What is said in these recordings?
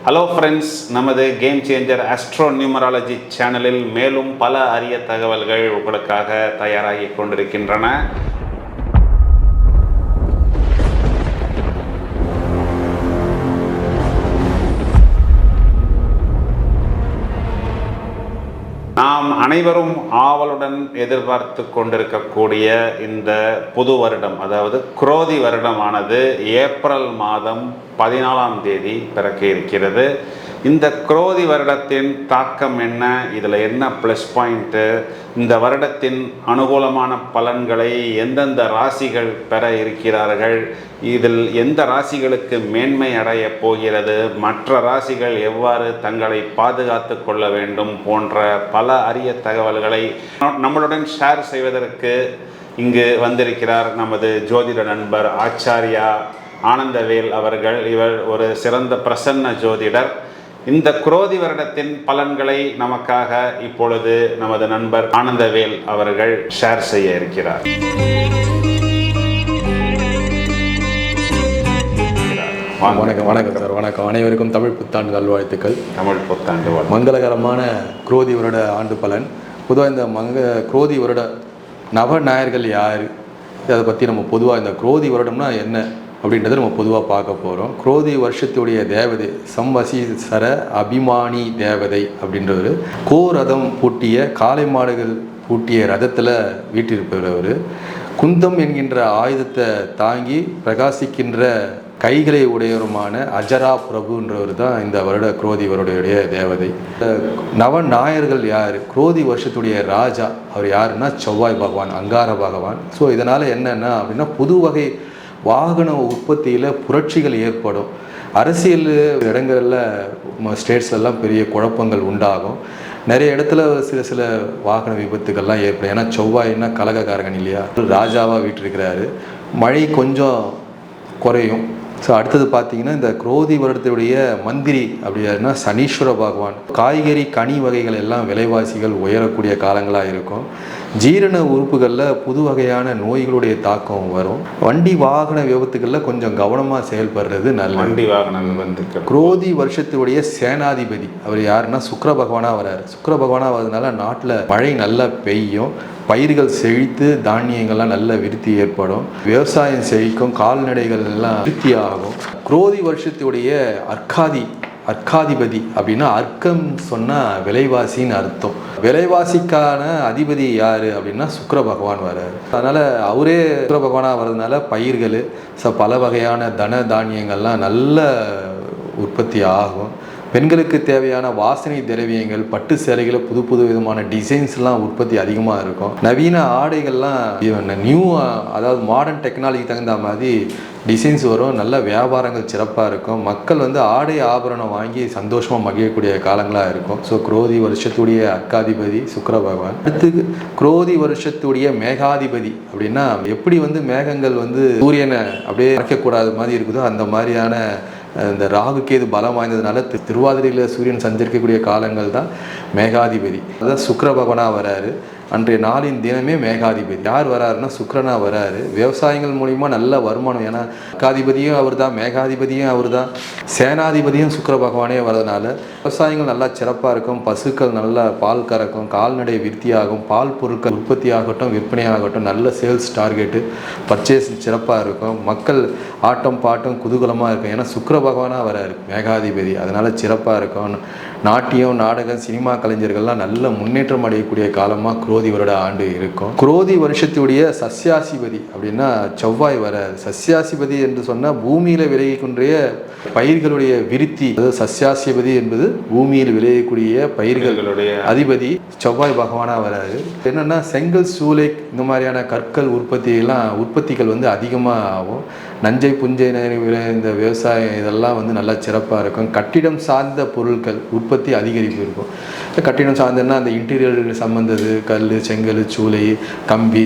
Hello friends, நமது game changer astro numerology சேனலில் மேலும் பல அரிய தகவல்கள் உங்களுக்காக தயாராகி கொண்டிருக்கின்றன. நாம் அனைவரும் ஆவலுடன் எதிர்பார்த்து கொண்டிருக்கக்கூடிய இந்த புது வருடம், அதாவது குரோதி வருடமானது ஏப்ரல் மாதம் 14ஆம் தேதி பிறக்க இருக்கிறது. இந்த குரோதி வருடத்தின் தாக்கம் என்ன, இதில் என்ன ப்ளஸ் பாயிண்ட்டு, இந்த வருடத்தின் அனுகூலமான பலன்களை எந்தெந்த ராசிகள் பெற இருக்கிறார்கள், இதில் எந்த ராசிகளுக்கு மேன்மை அடைய போகிறது, மற்ற ராசிகள் எவ்வாறு தங்களை பாதுகாத்து கொள்ள வேண்டும் போன்ற பல அரிய தகவல்களை நம்மளுடன் ஷேர் செய்வதற்கு இங்கு வந்திருக்கிறார் நமது ஜோதிட நண்பர் ஆச்சாரியா ஆனந்தவேல் அவர்கள். இவர் ஒரு சிறந்த பிரசன்ன ஜோதிடர். இந்த குரோதி வருடத்தின் பலன்களை நமக்காக இப்பொழுது நமது நண்பர் ஆனந்தவேல் அவர்கள் ஷேர் செய்ய இருக்கிறார். வணக்கம் சார். வணக்கம். அனைவருக்கும் தமிழ் புத்தாண்டு நல்வாழ்த்துக்கள். தமிழ் புத்தாண்டு மங்களகரமான குரோதி வருட ஆண்டு பலன். பொதுவாக இந்த குரோதி வருட நவநாயர்கள் யார், அதை பற்றி நம்ம பொதுவாக இந்த குரோதி வருடம்னா என்ன அப்படின்றத நம்ம பொதுவாக பார்க்க போகிறோம். குரோதி வருஷத்துடைய தேவதை சம்வசீசர அபிமானி தேவதை அப்படின்றவர். ரதம் பூட்டிய காளை மாடுகள் பூட்டிய ரதத்தில் வீட்டிருப்பவர் அவர். குந்தம் என்கின்ற ஆயுதத்தை தாங்கி பிரகாசிக்கின்ற கைகளை உடையவருமான அஜரா பிரபுன்றவர் தான் இந்த வருட குரோதி வருடைய தேவதை. நவநாயர்கள் யார், குரோதி வருஷத்துடைய ராஜா அவர் யாருன்னா செவ்வாய் பகவான், அங்கார பகவான். ஸோ இதனால் என்னென்னா அப்படின்னா புது வகை வாகன உற்பத்தியில் புரட்சிகள் ஏற்படும். அரசியல் இடங்களில் ஸ்டேட்ஸ்லாம் பெரிய குழப்பங்கள் உண்டாகும். நிறைய இடத்துல சில வாகன விபத்துக்கள்லாம் ஏற்படும். ஏன்னா செவ்வாய்னா கலகக்காரகன் இல்லையா, ராஜாவாக வீட்டிருக்கிறாரு. மழை கொஞ்சம் குறையும். ஸோ அடுத்தது பார்த்தீங்கன்னா இந்த குரோதி வருடத்துடைய மந்திரி அப்படின்னா சனீஸ்வர பகவான். காய்கறி கனி வகைகள் எல்லாம் விலைவாசிகள் உயரக்கூடிய காலங்களாக இருக்கும். ஜீரண உறுப்புகளில் புது வகையான நோய்களுடைய தாக்கம் வரும். வண்டி வாகன விபத்துகளில் கொஞ்சம் கவனமாக செயல்படுறது நல்ல. வண்டி வாகன விபத்துக்கள். குரோதி வருஷத்துடைய சேனாதிபதி அவர் யாருன்னா சுக்கிர பகவானாக வர்றார். சுக்கிர பகவானாக வர்றதுனால நாட்டில் மழை நல்லா பெய்யும், பயிர்கள் செழித்து தானியங்கள்லாம் நல்ல விருத்தி ஏற்படும், விவசாயம் செழிக்கும், கால்நடைகள் எல்லாம் விருத்தி ஆகும். குரோதி வருஷத்துடைய அர்க்காதிபதி அப்படின்னா அர்க்கம் சொன்னால் விலைவாசின்னு அர்த்தம். விலைவாசிக்கான அதிபதி யார் அப்படின்னா சுக்கிர பகவான் வர்றாரு. அதனால் அவரே சுக்கிர பகவானாக வர்றதுனால பயிர்கள் பல வகையான தன தானியங்கள்லாம் நல்ல உற்பத்தி ஆகும். பெண்களுக்கு தேவையான வாசனை திரவியங்கள், பட்டு சேலைகளை புது விதமான டிசைன்ஸ்லாம் உற்பத்தி அதிகமாக இருக்கும். நவீன ஆடைகள்லாம் அதாவது மாடர்ன் டெக்னாலஜி தகுந்த மாதிரி டிசைன்ஸ் வரும். நல்ல வியாபாரங்கள் சிறப்பாக இருக்கும். மக்கள் ஆடை ஆபரணம் வாங்கி சந்தோஷமாக மகிழக்கூடிய காலங்களாக இருக்கும். ஸோ குரோதி வருஷத்துடைய அர்க்காதிபதி சுக்கிர பகவான். அடுத்து குரோதி வருஷத்துடைய மேகாதிபதி அப்படின்னா எப்படி மேகங்கள் சூரியனை அப்படியே மறைக்கக்கூடாத மாதிரி இருக்குதோ அந்த மாதிரியான இந்த ராகுக்கேது பலம் வாய்ந்ததுனால திருவாதிரையில் சூரியன் சஞ்சரிக்கக்கூடிய காலங்கள் தான் மேகாதிபதி. அதான் சுக்கிர பகவானாக வராரு. அன்றைய நாளின் தினமே மேகாதிபதி யார் வராருன்னா சுக்கிரனா வராரு. விவசாயிகள் மூலிமா நல்ல வருமானம். ஏன்னா அர்க்காதிபதியும் அவர் தான், மேகாதிபதியும் அவர் தான், சேனாதிபதியும் சுக்கிர பகவானே வரதுனால விவசாயங்கள் நல்லா சிறப்பாக இருக்கும். பசுக்கள் நல்லா பால் கறக்கும், கால்நடை விருத்தியாகும், பால் பொருட்கள் உற்பத்தி ஆகட்டும் விற்பனை ஆகட்டும், நல்ல சேல்ஸ் டார்கெட்டு பர்ச்சேஸ் சிறப்பாக இருக்கும். மக்கள் ஆட்டம் பாட்டம் குதூகலமாக இருக்கும். ஏன்னா சுக்கிர பகவானாக வராரு மேகாதிபதி, அதனால் சிறப்பாக இருக்கும். நாட்டியம் நாடகம் சினிமா கலைஞர்கள்லாம் நல்ல முன்னேற்றம் அடையக்கூடிய காலமாக குரோதி வருட ஆண்டு இருக்கும். குரோதி வருஷத்துடைய சஸ்யாசிபதி அப்படின்னா செவ்வாய் வராது. சஸ்யாசிபதி என்று சொன்னால் பூமியில் விளையக்கூடிய பயிர்களுடைய விருத்தி. அதாவது சஸ்யாசிபதி என்பது பூமியில் விளையக்கூடிய பயிர்களுடைய அதிபதி செவ்வாய் பகவானாக வராது. என்னென்னா செங்கல் சூளை இந்த மாதிரியான கற்கள் உற்பத்திகள் அதிகமாக ஆகும். நஞ்சை புஞ்சை இந்த விவசாயம் இதெல்லாம் நல்லா சிறப்பாக இருக்கும். கட்டிடம் சார்ந்த பொருட்கள் உற்பத்தி அதிகரிப்பு இருக்கும். கட்டிடம் சார்ந்தன்னா அந்த இன்டீரியர் சம்பந்தது கல், செங்கல், சூளை, கம்பி,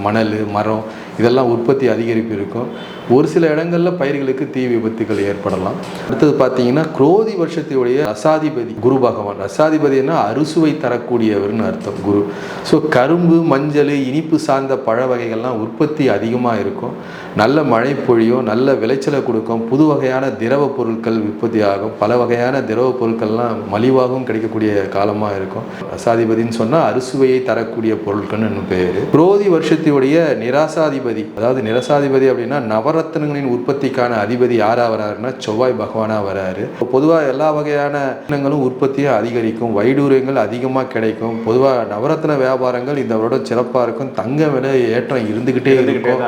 மணல், மரம் இதெல்லாம் உற்பத்தி அதிகரிப்பு இருக்கும். ஒரு சில இடங்களில் பயிர்களுக்கு தீ விபத்துகள் ஏற்படலாம். அடுத்தது பார்த்தீங்கன்னா குரோதி வருஷத்துடைய ரசாதிபதி குரு பகவான். ரசாதிபதினா அறுசுவை தரக்கூடியவர்னு அர்த்தம் குரு. ஸோ கரும்பு, மஞ்சள், இனிப்பு சார்ந்த பழ வகைகள்லாம் உற்பத்தி அதிகமாக இருக்கும். நல்ல மழை மழை பொழியும், நல்ல விளைச்சலை கொடுக்கும், புது வகையான திரவ பொருட்கள் உற்பத்தி ஆகும், பல வகையான திரவ பொருட்கள்லாம் மலிவாகவும் கிடைக்கக்கூடிய காலமாக இருக்கும். ரசாதிபதினு சொன்னால் அறுசுவையை தரக்கூடிய பொருட்கள்னு பேர். குரோதி வருஷத்துடைய நிராசாதிபதி, அதாவது நிராசாதிபதி அப்படின்னா நவரத்னங்களின் உற்பத்திக்கான அதிபதி யாரா வராருன்னா செவ்வாய் பகவானா வராரு. பொதுவாக எல்லா வகையான ரத்னங்களும் உற்பத்தியை அதிகரிக்கும், வைடூரியங்கள் அதிகமாக கிடைக்கும். பொதுவாக நவரத்ன வியாபாரங்கள் இந்த வருடம் சிறப்பாக இருக்கும். தங்க விலை ஏற்றம் இருந்துகிட்டே இருக்கும்,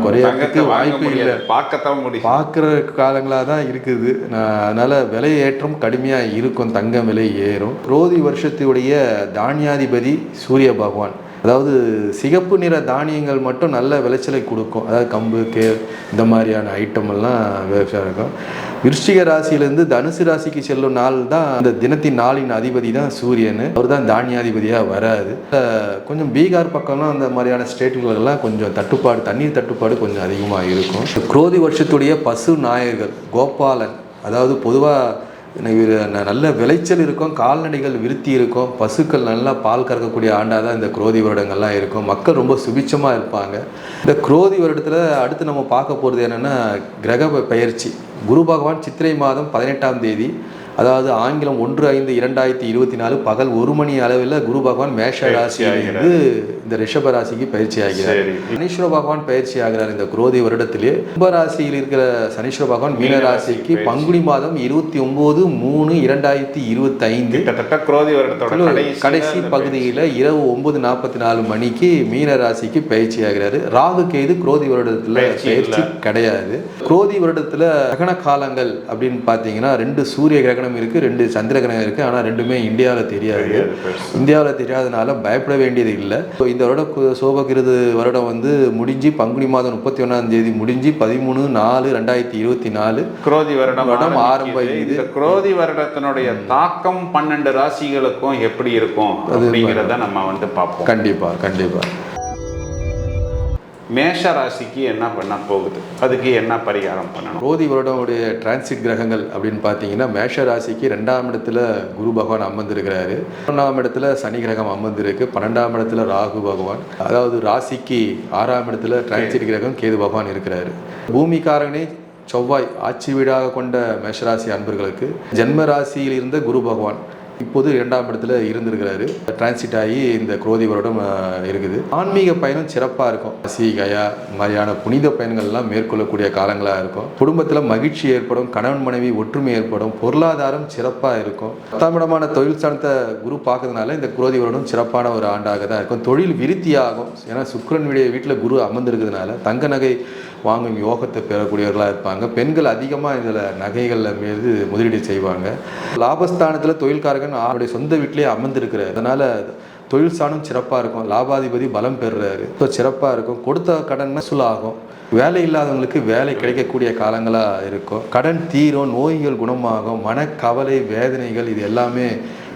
குறையறதுக்கு வாய்ப்பு இல்லை, பார்க்குற காலங்களாக தான் இருக்குது. அதனால விலை ஏற்றம் கடுமையாக இருக்கும், தங்க விலை ஏறும். குரோதி வருஷத்துடைய தானியாதிபதி சூரிய பகவான், அதாவது சிகப்பு நிற தானியங்கள் மட்டும் நல்ல விளைச்சலை கொடுக்கும். அதாவது கம்பு, கேள் இந்த மாதிரியான ஐட்டம் எல்லாம் விவசாயம் இருக்கும். விருச்சிக ராசியிலேருந்து தனுசு ராசிக்கு செல்லும் நாள் தான் அந்த தினத்தின் நாளின் அதிபதி தான் சூரியன். அவர் தான் தானியாதிபதியாக வராது. கொஞ்சம் பீகார் பக்கம்லாம் அந்த மாதிரியான ஸ்டேட்டுகளெல்லாம் கொஞ்சம் தட்டுப்பாடு, தண்ணீர் தட்டுப்பாடு கொஞ்சம் அதிகமாக இருக்கும். குரோதி வருஷத்துடைய பசு நாயகர்கள் கோபாலன், அதாவது பொதுவாக நல்ல விளைச்சல் இருக்கும், கால்நடைகள் விருத்தி இருக்கும், பசுக்கள் நல்லா பால் கறக்கக்கூடிய ஆண்டாக தான் இந்த குரோதி வருடங்கள்லாம் இருக்கும். மக்கள் ரொம்ப சுபிட்சமாக இருப்பாங்க. இந்த குரோதி வருடத்தில் அடுத்து நம்ம பார்க்க போகிறது என்னென்னா கிரக பெயர்ச்சி. குரு பகவான் சித்திரை மாதம் 18ஆம் தேதி, அதாவது ஆங்கிலம் 1/5/2024 பகல் 1 மணி அளவில் குரு பகவான் மேஷ ராசியிலிருந்து இந்த ரிஷப ராசிக்கு பயிற்சி ஆகிறார். சனீஸ்வர பகவான் பயிற்சி ஆகிறார் இந்த குரோதி வருடத்திலே. கும்ப ராசியில் இருக்கிற சனீஸ்வர பகவான் மீன ராசிக்கு பங்குனி மாதம் 29/3/2025 கடைசி பகுதியில் இரவு 9:44 மணிக்கு மீன ராசிக்கு பயிற்சி ஆகிறாரு. ராகு கேது குரோதி வருடத்தில் பயிற்சி கிடையாது. குரோதி வருடத்தில் கிரகண காலங்கள் அப்படின்னு பார்த்தீங்கன்னா 2 சூரிய கிரகணம் இருக்கு, 2 சந்திர கிரகணம் இருக்கு. ஆனால் ரெண்டுமே இந்தியாவில் தெரியாது. இந்தியாவில் தெரியாதனால பயப்பட வேண்டியது இல்லை. இந்த வருடம் சோபகிருது வருடம் முடிஞ்சு பங்குனி மாதம் 31ஆம் தேதி முடிஞ்சு 13/4/2024 குரோதி வருடம் ஆரம்பம். இந்த குரோதி வருடத்தினுடைய தாக்கம் 12 ராசிகளுக்கும் எப்படி இருக்கும் அப்படிங்கிறத நம்ம பார்ப்போம். கண்டிப்பா கண்டிப்பா. மேஷ ராசிக்கு என்ன பண்ண போகுது, அதுக்கு என்ன பரிகாரம் பண்ணணும்? குரோதி வருடமுடைய டிரான்சிட் கிரகங்கள் அப்படின்னு பார்த்தீங்கன்னா மேஷ ராசிக்கு 2ஆம் இடத்துல குரு பகவான் அமர்ந்திருக்கிறாரு, 1ஆம் இடத்துல சனி கிரகம் அமர்ந்திருக்கு, 12ஆம் இடத்துல ராகு பகவான், அதாவது ராசிக்கு 6ஆம் இடத்துல டிரான்சிட் கிரகம் கேது பகவான் இருக்கிறாரு. பூமிக்காரனே செவ்வாய் ஆட்சி வீடாக கொண்ட மேஷராசி அன்பர்களுக்கு ஜென்ம ராசியில் இருந்த குரு பகவான் இப்போது 2ஆம் இடத்துல இருந்திருக்கிறாரு. டிரான்சிட் ஆகி இந்த குரோதி வருடம் இருக்குது. ஆன்மீக பயணம் சிறப்பாக இருக்கும். காசி, கயா மாதிரியான புனித பயணங்கள்லாம் மேற்கொள்ளக்கூடிய காலங்களாக இருக்கும். குடும்பத்தில் மகிழ்ச்சி ஏற்படும், கணவன் மனைவி ஒற்றுமை ஏற்படும், பொருளாதாரம் சிறப்பாக இருக்கும். 10ஆம் இடமான தொழில் சார்ந்த குரு பார்க்கறதுனால இந்த குரோதி வருடம் சிறப்பான ஒரு ஆண்டாக தான் இருக்கும். தொழில் விருத்தியாகும். ஏன்னா சுக்கிரனுடைய வீட்டில் குரு அமர்ந்திருக்கிறதுனால தங்க நகை வாங்கும் யோகத்தை பெறக்கூடியவர்களாக இருப்பாங்க. பெண்கள் அதிகமாக இதில் நகைகளில் மீது முதலீடு செய்வாங்க. லாபஸ்தானத்தில் தொழில்காரகன் அவருடைய சொந்த வீட்டிலேயே அமர்ந்திருக்கிறார். அதனால் தொழில் ஸ்தானம் சிறப்பாக இருக்கும். லாபாதிபதி பலம் பெறுறாரு. இப்போ சிறப்பாக இருக்கும். கொடுத்த கடன் வசூலாகும். வேலை இல்லாதவங்களுக்கு வேலை கிடைக்கக்கூடிய காலங்களாக இருக்கும். கடன் தீரும், நோய்கள் குணமாகும், மனக்கவலை வேதனைகள் இது எல்லாமே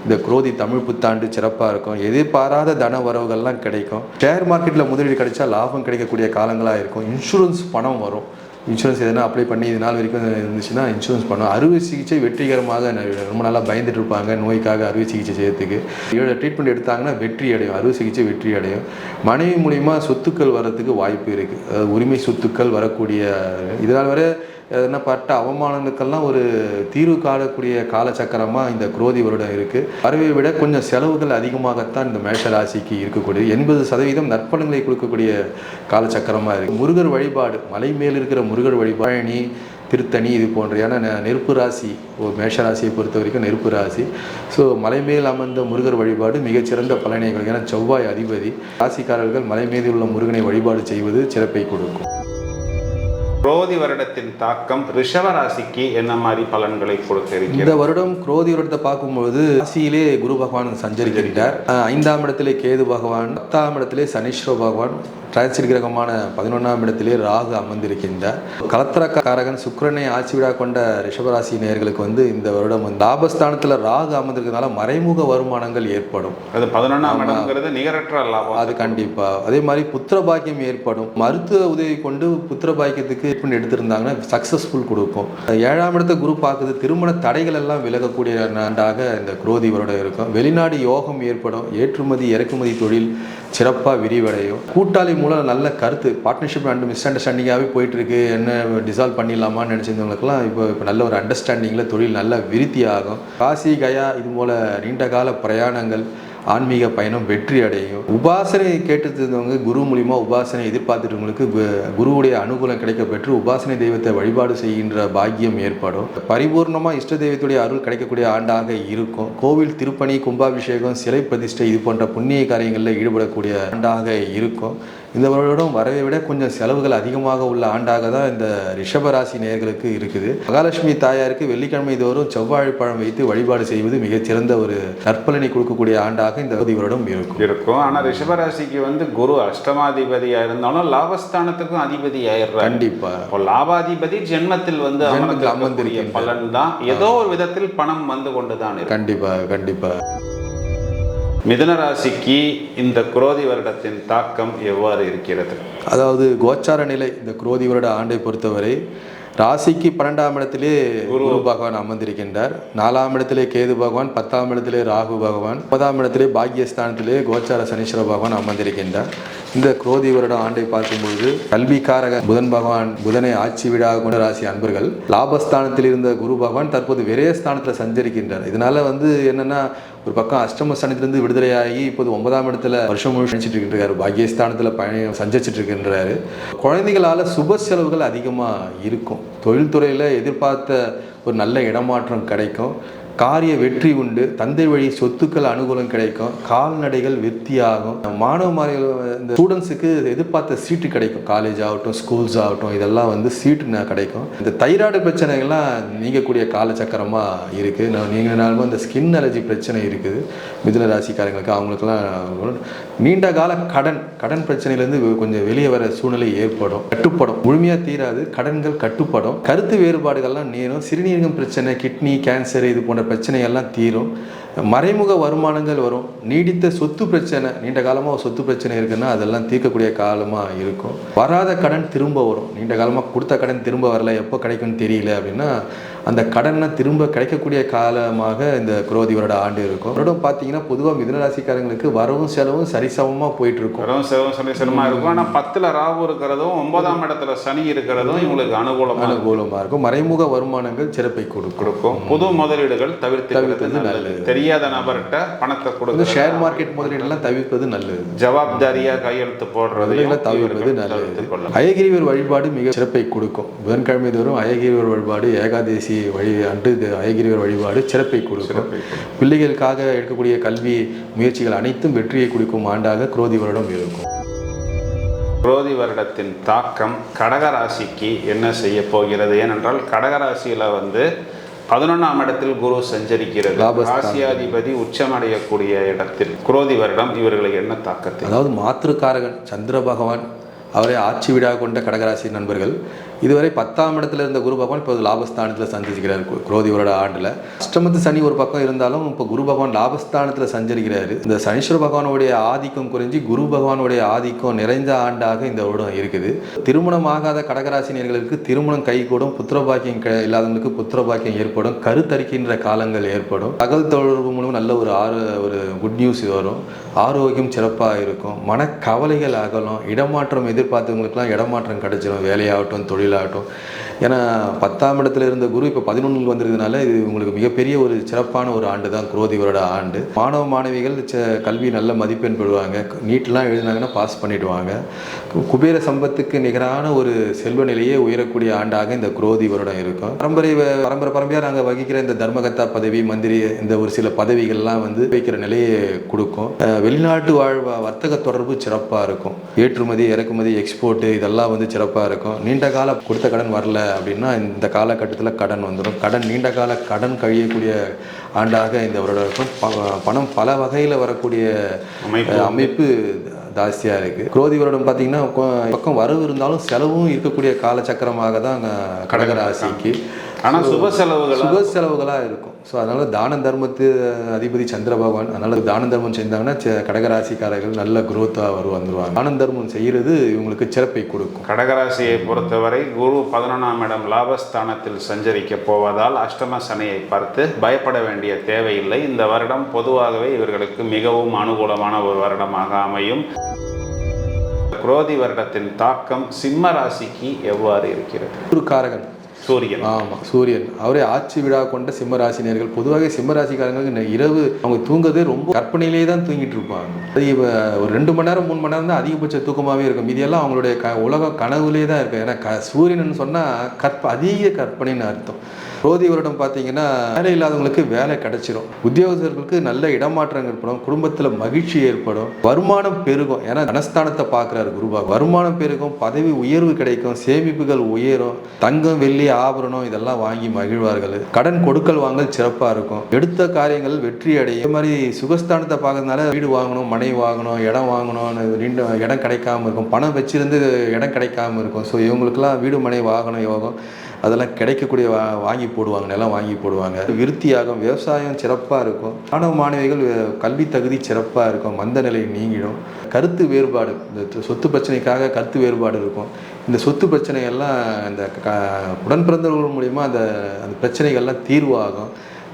இந்த குரோதி தமிழ் புத்தாண்டு சிறப்பாக இருக்கும். எதிர்பாராத தன வரவுகள்லாம் கிடைக்கும். ஷேர் மார்க்கெட்டில் முதலீடு கிடைச்சா லாபம் கிடைக்கக்கூடிய காலங்களாக இருக்கும். இன்சூரன்ஸ் பணம் வரும். இன்சூரன்ஸ் எதனா அப்ளை பண்ணி இது நாள் வரைக்கும் இருந்துச்சுன்னா இன்சூரன்ஸ் பண்ணுவோம். அறுவை சிகிச்சை வெற்றிகரமாக ரொம்ப நாளாக பயந்துட்டு இருப்பாங்க நோய்க்காக அறுவை சிகிச்சை செய்யறதுக்கு. இதோட ட்ரீட்மெண்ட் எடுத்தாங்கன்னா வெற்றி அடையும், அறுவை சிகிச்சை வெற்றி அடையும். மனைவி மூலிமா சொத்துக்கள் வர்றதுக்கு வாய்ப்பு இருக்குது. அதாவது உரிமை சொத்துக்கள் வரக்கூடிய இதனால் வரை எதனா பட்ட அவமானங்களுக்கெல்லாம் ஒரு தீர்வு காணக்கூடிய காலச்சக்கரமாக இந்த குரோதி வருடம் இருக்குது. வரவை விட கொஞ்சம் செலவுகள் அதிகமாகத்தான் இந்த மேஷ ராசிக்கு இருக்கக்கூடிய 80% நற்பலன்களை கொடுக்கக்கூடிய காலச்சக்கரமாக இருக்குது. முருகர் வழிபாடு, மலை மேல் இருக்கிற முருகர் வழிபாடு, திருத்தணி இது போன்ற, ஏன்னா நெருப்பு ராசி, மேஷராசியை பொறுத்த வரைக்கும் நெருப்பு ராசி. ஸோ மலை மேல் அமர்ந்த முருகர் வழிபாடு மிகச்சிறந்த பலனை கொடுக்கும். ஏன்னா செவ்வாய் அதிபதி. ராசிக்காரர்கள் மலை மீது உள்ள முருகனை வழிபாடு செய்வது சிறப்பை கொடுக்கும். குரோதி வருடத்தின் தாக்கம் ரிஷப ராசிக்கு என்ன மாதிரி பலன்களை கொடுக்க இருக்கிறது? இந்த வருடம் குரோதி வருடத்தை பார்க்கும்போது ராசியிலே குரு பகவான் சஞ்சரிக்கிறார். 5ஆம் இடத்திலே கேது பகவான், 10ஆம் இடத்திலே சனீஸ்வர பகவான், டிரான்சிட் கிரகமான 11ஆம் இடத்திலே ராகு அமர்ந்திருக்கின்றார். கலத்திரக்காரகன் சுக்கிரனை ஆட்சி விழா கொண்ட ரிஷபராசி நேயர்களுக்கு இந்த வருடம் லாபஸ்தானத்தில் ராகு அமர்ந்திருக்கிறதுனால மறைமுக வருமானங்கள் ஏற்படும். அது 11ஆம் இடம்ங்கிறது நிகரற்ற லாபம். அது கண்டிப்பாக. அதே மாதிரி புத்திர பாக்கியம் ஏற்படும். மருத்துவ உதவி கொண்டு புத்திர பாக்கியத்துக்கு எடுத்திருந்தாங்கன்னா சக்சஸ்ஃபுல் கொடுக்கும். 7ஆம் இடத்தை குரு பார்க்குது. திருமண தடைகள் எல்லாம் விலகக்கூடிய ஆண்டாக இந்த குரோதி வருடம் இருக்கும். வெளிநாடு யோகம் ஏற்படும். ஏற்றுமதி இறக்குமதி தொழில் சிறப்பாக விரிவடையும். கூட்டாளி மூலம் நல்ல கருத்து பார்ட்னர்ஷிப் அண்ட் மிஸ் அண்டர்ஸ்டாண்டிங்காகவே போயிட்டுருக்கு, என்ன டிசால்வ் பண்ணிடலாமான்னு நினச்சிருந்தவங்களுக்குலாம் இப்போ நல்ல ஒரு அண்டர்ஸ்டாண்டிங்கில் தொழில் நல்ல விருத்தி ஆகும். காசி கயா இது போல் நீண்ட கால பிரயாணங்கள் ஆன்மீக பயணம் வெற்றி அடையும். உபாசனை கேட்டுருந்தவங்க குரு மூலிமா உபாசனை எதிர்பார்த்துட்டவங்களுக்கு குருவுடைய அனுகூலம் கிடைக்க பெற்று உபாசனை தெய்வத்தை வழிபாடு செய்கின்ற பாக்கியம் ஏற்படும். பரிபூர்ணமாக இஷ்ட தெய்வத்துடைய அருள் கிடைக்கக்கூடிய ஆண்டாக இருக்கும். கோவில் திருப்பணி, கும்பாபிஷேகம், சிலை பிரதிஷ்டை இது போன்ற புண்ணிய காரியங்களில் ஈடுபடக்கூடிய ஆண்டாக இருக்கும். இந்த வருடம் வரவை விட கொஞ்சம் செலவுகள் அதிகமாக உள்ள ஆண்டாக தான் இந்த ரிஷபராசி நேயர்களுக்கு இருக்குது. மகாலட்சுமி தாயாருக்கு வெள்ளிக்கிழமை தோறும் செவ்வாழை பழம் வைத்து வழிபாடு செய்வது மிகச்சிறந்த ஒரு நற்பலனை கொடுக்கக்கூடிய ஆண்டாக இந்த வருடம் இருக்கும். ஆனால் ரிஷபராசிக்கு குரு அஷ்டமாதிபதியாக இருந்தாலும் லாபஸ்தானத்துக்கும் அதிபதி ஆயிடுறாரு. கண்டிப்பா லாபாதிபதி ஜென்மத்தில் அமர்ந்திருக்கிற பலன் தான் ஏதோ ஒரு விதத்தில் பணம் வந்து கொண்டுதான். கண்டிப்பா. மிதுன ராசிக்கு இந்த குரோதி வருடத்தின் தாக்கம் எவ்வாறு இருக்கிறது? அதாவது கோச்சார நிலை இந்த குரோதி வருட ஆண்டை பொறுத்தவரை ராசிக்கு 12ஆம் இடத்திலே குரு பகவான் அமர்ந்திருக்கின்றார். 4ஆம் இடத்திலே கேது பகவான், 10ஆம் இடத்திலே ராகு பகவான், 9ஆம் இடத்திலே பாக்கியஸ்தானத்திலே கோச்சார சனீஸ்வர பகவான் அமர்ந்திருக்கின்றார். இந்த குரோதி வருட ஆண்டை பார்க்கும்பொழுது கல்விக்காரக புதன் பகவான், புதனை ஆட்சி வீடாக கொண்ட ராசி அன்பர்கள், லாபஸ்தானத்தில் இருந்த குரு பகவான் தற்போது விரயஸ்தானத்தில் சஞ்சரிக்கின்றார். இதனால என்னன்னா ஒரு பக்கம் அஷ்டமஸ்தானத்திலிருந்து விடுதலையாகி இப்போது 9ஆம் இடத்துல வருஷம் முழு நினைச்சிட்டு இருக்கின்றாரு. பாக்கியஸ்தானத்தில் பயணம் சஞ்சரிச்சிட்டு இருக்கின்றாரு. குழந்தைகளால் சுப செலவுகள் அதிகமாக இருக்கும். தொழில்துறையில் எதிர்பார்த்த ஒரு நல்ல இடமாற்றம் கிடைக்கும். காரிய வெற்றி உண்டு. தந்தை வழி சொத்துக்கள் அனுகூலம் கிடைக்கும். கால்நடைகள் வெற்றியாகும். மாணவர்கள் இந்த ஸ்டூடெண்ட்ஸுக்கு எதிர்பார்த்த சீட்டு கிடைக்கும். காலேஜ் ஆகட்டும், ஸ்கூல்ஸ் ஆகட்டும், இதெல்லாம் சீட்டு கிடைக்கும். இந்த தைராய்டு பிரச்சனைகள்லாம் நீங்கக்கூடிய காலச்சக்கரமாக இருக்குது. நீங்களாலும் இந்த ஸ்கின் அலர்ஜி பிரச்சனை இருக்குது மிதுன ராசிக்காரங்களுக்கு. அவங்களுக்குலாம் நீண்ட கால கடன் பிரச்சனையிலேருந்து கொஞ்சம் வெளியே வர சூழ்நிலை ஏற்படும். கட்டுப்படும், முழுமையாக தீராது, கடன்கள் கட்டுப்படும். கருத்து வேறுபாடுகள்லாம் நேரும். சிறுநீரகம் பிரச்சனை, கிட்னி கேன்சர் இது போன்ற பிரச்சனைகள்லாம் தீரும். மறைமுக வருமானங்கள் வரும். நீடித்த சொத்து பிரச்சனை, நீண்ட காலமாக சொத்து பிரச்சனை இருக்குன்னா அதெல்லாம் தீர்க்கக்கூடிய காலமாக இருக்கும். வராத கடன் திரும்ப வரும். நீண்ட காலமாக கொடுத்த கடன் திரும்ப வரல, எப்போ கிடைக்கும்னு தெரியல அப்படின்னா அந்த கடனை திரும்ப கிடைக்கக்கூடிய காலமாக இந்த குரோதி வருட ஆண்டு இருக்கும். வருடம் பார்த்தீங்கன்னா பொதுவாக மிதுனராசிக்காரங்களுக்கு வரவும் செலவும் சரிசமமாக போயிட்டு இருக்கும். வரவும் செலவும் சரிசமமாக இருக்கும். ஆனால் 10ல் ராகு இருக்கிறதும் 9ஆம் இடத்துல சனி இருக்கிறதும் இவங்களுக்கு அனுகூலமாக இருக்கும். மறைமுக வருமானங்கள் சிறப்பை கொடுக்கும். புது முதலீடுகள் தவிர்த்து நல்லது. தெரியாத நபர்கிட்ட பணத்தை கொடுத்து ஷேர் மார்க்கெட் முதலீடுலாம் தவிர்ப்பது நல்லது. ஜவாப்தாரியாக கையெழுத்து போடுறது தவிர்ப்பது நல்லது. அயகிரிவர் வழிபாடு மிக சிறப்பை கொடுக்கும். புதன்கிழமை தோறும் அயகிரிவர் வழிபாடு, ஏகாதேசி அன்று அயகிரிவர் வழிபாடு சிறப்பை கொடுக்கும். பிள்ளைகளுக்காக எடுக்கக்கூடிய கல்வி முயற்சிகள் அனைத்தும் வெற்றியை கொடுக்கும் ஆண்டாக குரோதி வருடம் இருக்கும். குரோதி வருடத்தின் தாக்கம் கடகராசிக்கு என்ன செய்ய போகிறது? ஏனென்றால் கடகராசியில் 11ஆம் இடத்தில் குரு சஞ்சரிக்கிறது. ராசியாதிபதி உச்சமடையக்கூடிய இடத்தில் குரோதி வருடம் இவர்களை என்ன தாக்கத்தை, அதாவது மாத்திருக்காரகன் சந்திர பகவான் அவரை ஆட்சி வீடாக கொண்ட கடகராசி நண்பர்கள் இதுவரை 10ஆம் இடத்துல இருந்த குரு பகவான் இப்போது லாபஸ்தானத்தில் சஞ்சரிக்கிறார் குரோதி வருட ஆண்டில். அஷ்டமத்து சனி ஒரு பக்கம் இருந்தாலும் இப்போ குரு பகவான் லாபஸ்தானத்தில் சஞ்சரிக்கிறாரு. இந்த சனீஸ்வர பகவானுடைய ஆதிக்கம் குறைஞ்சி குரு பகவானுடைய ஆதிக்கம் நிறைந்த ஆண்டாக இந்த வருடம் இருக்குது. திருமணமாகாத கடகராசினியர்களுக்கு திருமணம் கைகூடும். புத்திர பாக்கியம் இல்லாதவங்களுக்கு புத்திர பாக்கியம் ஏற்படும். கருத்தரிக்கின்ற காலங்கள் ஏற்படும். தகவல் தொடர்பு மூலம் நல்ல ஒரு குட் நியூஸ் வரும். ஆரோக்கியம் சிறப்பாக இருக்கும். மனக்கவலைகள் அகலும். இடமாற்றம் எதிர்பார்த்தவங்களுக்குலாம் இடமாற்றம் கிடைச்சிடும். வேலையாகட்டும், தொழிலாகட்டும். ஏன்னா 10ஆம் இடத்துல இருந்த குரு இப்போ 11ல் வந்திருந்ததுனால இது உங்களுக்கு மிகப்பெரிய ஒரு சிறப்பான ஒரு ஆண்டு தான் குரோதி வருட ஆண்டு. மாணவ மாணவிகள் கல்வி நல்ல மதிப்பெண் பெறுவாங்க. நீட்லாம் எழுதினாங்கன்னா பாஸ் பண்ணிடுவாங்க. குபேர சம்பத்துக்கு நிகரான ஒரு செல்வ நிலையே உயரக்கூடிய ஆண்டாக இந்த குரோதி வருடம் இருக்கும். பரம்பரையாக நாங்கள் வகிக்கிற இந்த தர்மகர்த்தா பதவி, மந்திரி, இந்த ஒரு சில பதவிகள்லாம் வைக்கிற நிலையை கொடுக்கும். வெளிநாட்டு வர்த்தக தொடர்பு சிறப்பாக இருக்கும். ஏற்றுமதி, இறக்குமதி, எக்ஸ்போர்ட் இதெல்லாம் சிறப்பாக இருக்கும். நீண்ட கால கொடுத்த கடன் வரல அப்படின்னா இந்த காலகட்டத்தில் கடன் வந்துடும். நீண்ட கால கடன் கழியக்கூடிய ஆண்டாக இந்த வருடம் இருக்கும். பணம் பல வகையில் வரக்கூடிய அமைப்பு ஜாஸ்தியாக இருக்குது. குரோதி வருடம் பார்த்தீங்கன்னா பக்கம் வரவு இருந்தாலும் செலவும் இருக்கக்கூடிய காலச்சக்கரமாக தான் கடகராசிக்கு. ஆனால் சுப செலவுகளாக இருக்கும். ஸோ அதனால் தான தர்மத்து அதிபதி சந்திர பகவான், அதனால் தான தர்மம் செஞ்சாங்கன்னா கடகராசிக்காரர்கள் நல்ல குரோத்தாக வந்துடுவாங்க. தான தர்மம் செய்கிறது இவங்களுக்கு சிறப்பை கொடுக்கும். கடகராசியை பொறுத்தவரை குரு 11ஆம் இடம் லாபஸ்தானத்தில் சஞ்சரிக்க போவதால் அஷ்டம சனியை பார்த்து பயப்பட வேண்டிய தேவையில்லை. இந்த வருடம் பொதுவாகவே இவர்களுக்கு மிகவும் அனுகூலமான ஒரு வருடமாக அமையும். குரோதி வருடத்தின் தாக்கம் சிம்ம ராசிக்கு எவ்வாறு இருக்கிறது? ஒரு காரகன் சூரியன். ஆமாம், சூரியன் அவரே ஆட்சி விழா கொண்ட சிம்மராசினியர்கள். பொதுவாக சிம்மராசிக்காரங்களுக்கு இரவு அவங்க தூங்குறது ரொம்ப கற்பனையிலே தான் தூங்கிட்டு இருப்பாங்க. அது இப்போ ஒரு 2 மணி நேரம் 3 மணி நேரம் தான் அதிகபட்ச தூக்கமாகவே இருக்கும். மீதியெல்லாம் அவங்களுடைய உலக கனவுலே தான் இருக்கும். ஏன்னா சூரியன் சொன்னால் அதிக கற்பனைன்னு அர்த்தம். குரோதி வருடம் பார்த்தீங்கன்னா வேலை இல்லாதவங்களுக்கு வேலை கிடைச்சிரும், உத்தியோகர்களுக்கு நல்ல இடமாற்றங்கள் ஏற்படும், குடும்பத்தில் மகிழ்ச்சி ஏற்படும், வருமானம் பெருகும். ஏன்னா தனஸ்தானத்தை பார்க்குறாரு குருபா. வருமானம் பெருகும், பதவி உயர்வு கிடைக்கும், சேமிப்புகள் உயரும், தங்கம் வெள்ளி ஆபரணம் இதெல்லாம் வாங்கி மகிழ்வார்கள். கடன் கொடுக்கல் வாங்கல் சிறப்பாக இருக்கும், எடுத்த காரியங்கள் வெற்றி அடையும். இதே மாதிரி சுகஸ்தானத்தை பார்க்கறதுனால வீடு வாங்கணும், மனை வாங்கணும், இடம் வாங்கணும், இடம் கிடைக்காம இருக்கும், பணம் வச்சிருந்து இடம் கிடைக்காம இருக்கும். ஸோ இவங்களுக்கெல்லாம் வீடு மனை வாகனம் யோகம் அதெல்லாம் கிடைக்கக்கூடிய வாங்கி போடுவாங்க, நிலம் வாங்கி போடுவாங்க. விருத்தியாகும், விவசாயம் சிறப்பாக இருக்கும், மாணவ மாணவிகள் கல்வி தகுதி சிறப்பாக இருக்கும், மந்த நிலை நீங்கிடும். கருத்து வேறுபாடு, இந்த சொத்து பிரச்சனைக்காக கருத்து வேறுபாடு இருக்கும். இந்த சொத்து பிரச்சனைகள்லாம் இந்த உடன் பிறந்தவர்கள் மூலிமா அந்த பிரச்சனைகள்லாம் தீர்வாகும்.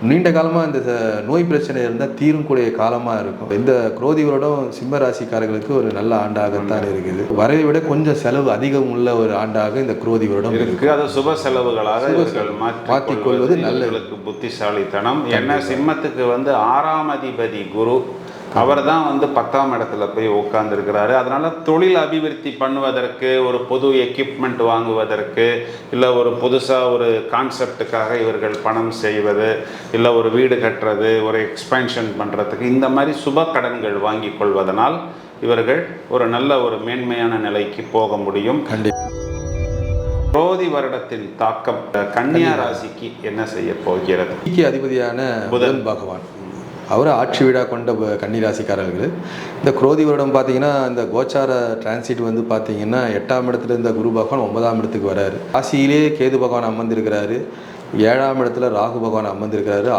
நீண்ட காலமாக இந்த நோய் பிரச்சனை இருந்தால் தீரக்கூடிய காலமாக இருக்கும். இந்த குரோதி வருடம் சிம்ம ராசிக்காரர்களுக்கு ஒரு நல்ல ஆண்டாகத்தான் இருக்குது. வரவை விட கொஞ்சம் செலவு அதிகம் உள்ள ஒரு ஆண்டாக இந்த குரோதி வருடம் இருக்கு. அதை சுப செலவுகளாக மாற்றிக்கொள்வது நல்லவர்களுக்கு புத்திசாலித்தனம். என்ன, சிம்மத்துக்கு 6ஆம் அதிபதி குரு, அவர் தான் 10ஆம் இடத்துல போய் உட்கார்ந்துருக்கிறாரு. அதனால தொழில் அபிவிருத்தி பண்ணுவதற்கு, ஒரு புது எக்யூப்மெண்ட் வாங்குவதற்கு, இல்லை ஒரு புதுசாக ஒரு கான்செப்டுக்காக இவர்கள் பணம் செய்வது, இல்லை ஒரு வீடு கட்டுறது, ஒரு எக்ஸ்பென்ஷன் பண்ணுறதுக்கு இந்த மாதிரி சுப கடன்கள் வாங்கி கொள்வதனால் இவர்கள் ஒரு நல்ல ஒரு மேன்மையான நிலைக்கு போக முடியும். குரோதி வருடத்தின் தாக்கம் கன்னியா ராசிக்கு என்ன செய்ய போகிறது? அதிபதியான புதன் பகவான் அவர் ஆட்சி வீடாக கொண்ட கன்னிராசிக்காரர்கள். இந்த குரோதி வருடம் பார்த்தீங்கன்னா இந்த கோச்சார டிரான்சிட் பார்த்தீங்கன்னா 8ஆம் இடத்துல இருந்த குரு பகவான் 9ஆம் இடத்துக்கு வராரு. ராசியிலே கேது பகவான் அமர்ந்திருக்கிறாரு, 7ஆம் இடத்துல ராகு பகவான் அமர்ந்திருக்கிறாரு,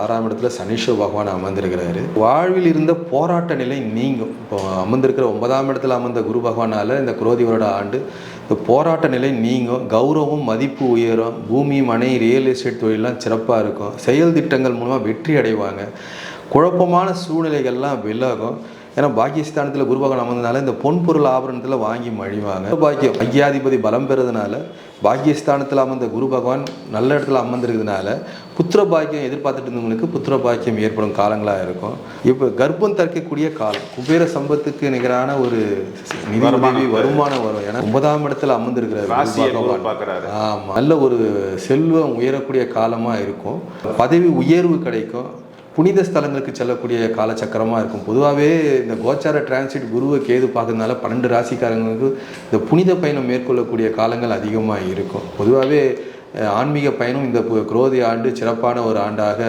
6ஆம் இடத்துல சனீஸ்வர பகவான் அமர்ந்திருக்கிறாரு. வாழ்வில் இருந்த போராட்ட நிலை நீங்கும். இப்போ அமர்ந்திருக்கிற 9ஆம் இடத்துல அமர்ந்த குரு பகவானால் இந்த குரோதி வருட ஆண்டு இந்த போராட்ட நிலை நீங்கும், கௌரவம் மதிப்பு உயரும், பூமி மனை ரியல் எஸ்டேட் தொழிலெலாம் சிறப்பாக இருக்கும், செயல் திட்டங்கள் மூலமாக வெற்றி அடைவாங்க, குழப்பமான சூழ்நிலைகள்லாம் விலகும். ஏன்னா பாக்கியஸ்தானத்தில் குரு பகவான் அமர்ந்ததுனால இந்த பொன்பொருள் ஆபரணத்தில் வாங்கி மழிவாங்க. பாக்கியம் ஐயாதிபதி பலம் பெறதுனால பாக்கியஸ்தானத்தில் அமர்ந்த குரு பகவான் நல்ல இடத்துல அமர்ந்திருக்கிறதுனால புத்திர பாக்கியம் எதிர்பார்த்துட்டு இருந்தவங்களுக்கு புத்திர பாக்கியம் ஏற்படும் காலங்களாக இருக்கும். இப்போ கர்ப்பம் தற்கக்கூடிய காலம், குபேர சம்பத்துக்கு நிகரான ஒரு நிதி வருமானம் வரும். ஏன்னா 9ஆம் இடத்துல அமர்ந்திருக்கிறார். ஆமாம், நல்ல ஒரு செல்வம் உயரக்கூடிய காலமாக இருக்கும், பதவி உயர்வு கிடைக்கும், புனித ஸ்தலங்களுக்கு செல்லக்கூடிய காலச்சக்கரமாக இருக்கும். பொதுவாகவே இந்த கோச்சார டிரான்சிட் குருவை கேது பார்க்கறதுனால 12 ராசிக்காரங்களுக்கு இந்த புனித பயணம் மேற்கொள்ளக்கூடிய காலங்கள் அதிகமாக இருக்கும். பொதுவாகவே ஆன்மீக பயணம் இந்த குரோதி ஆண்டு சிறப்பான ஒரு ஆண்டாக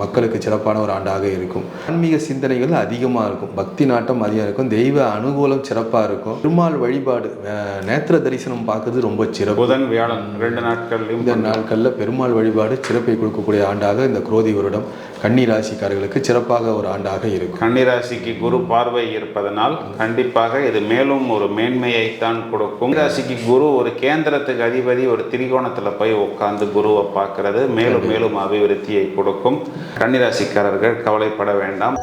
மக்களுக்கு சிறப்பான ஒரு ஆண்டாக இருக்கும். ஆன்மீக சிந்தனைகள் அதிகமாக இருக்கும், பக்தி நாட்டம் அதிகம் இருக்கும், தெய்வ அனுகூலம் சிறப்பாக இருக்கும். பெருமாள் வழிபாடு, நேத்திர தரிசனம் பார்க்கறது ரொம்ப சிறப்பு. புதன் வியாழன் 2 நாட்கள், இந்த நாட்களில் பெருமாள் வழிபாடு சிறப்பை கொடுக்கக்கூடிய ஆண்டாக இந்த குரோதி வருடம் கன்னி ராசிக்காரர்களுக்கு சிறப்பாக ஒரு ஆண்டாக இருக்கும். கன்னி ராசிக்கு குரு பார்வை இருப்பதனால் கண்டிப்பாக இது மேலும் ஒரு மேன்மையைத்தான் கொடுக்கும். ராசிக்கு குரு ஒரு கேந்திரத்துக்கு அதிபதி, ஒரு திரிகோணத்தில் போய் உட்கார்ந்து குருவை பார்க்கறது மேலும் மேலும் அபிவிருத்தியை கொடுக்கும். கன்னிராசிக்காரர்கள் கவலைப்பட வேண்டாம்.